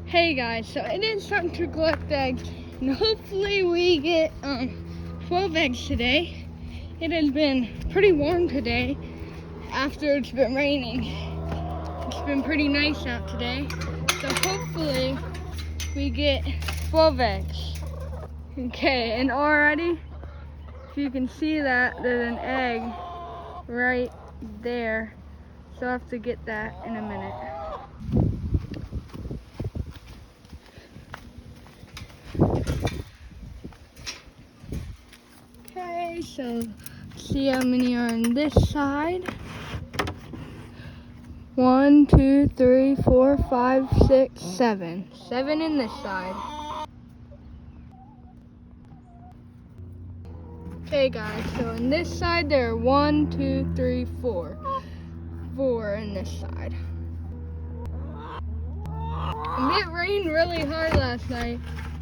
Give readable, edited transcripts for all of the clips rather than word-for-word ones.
Hey guys, so it is time to collect eggs, and hopefully we get 12 eggs today. It has been pretty warm today after it's been raining. It's been pretty nice out today, so hopefully we get 12 eggs. Okay, and already, if you can see that, there's an egg right there, so I'll have to get that in a minute. Okay, so see how many are on this side. 1, 2, 3, 4, 5, 6, 7. 7 in this side. Okay guys, so in this side there are 1, 2, 3, 4. 4 in this side. And it rained really hard last night,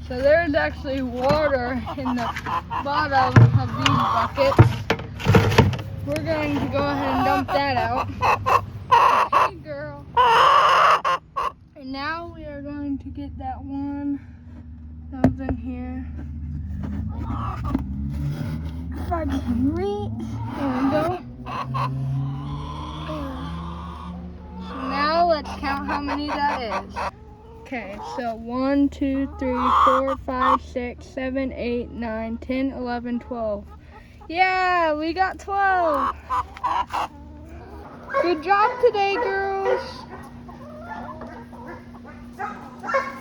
so there's actually water in the bottom of these buckets. We're going to go ahead and dump that out. Hey girl. And now we are going to get that one that was in here. If I can reach. There we go. So now let's count how many that is. Okay, so 1, 2, 3, 4, 5, 6, 7, 8, 9, 10, 11, 12. Yeah, we got 12. Good job today, girls.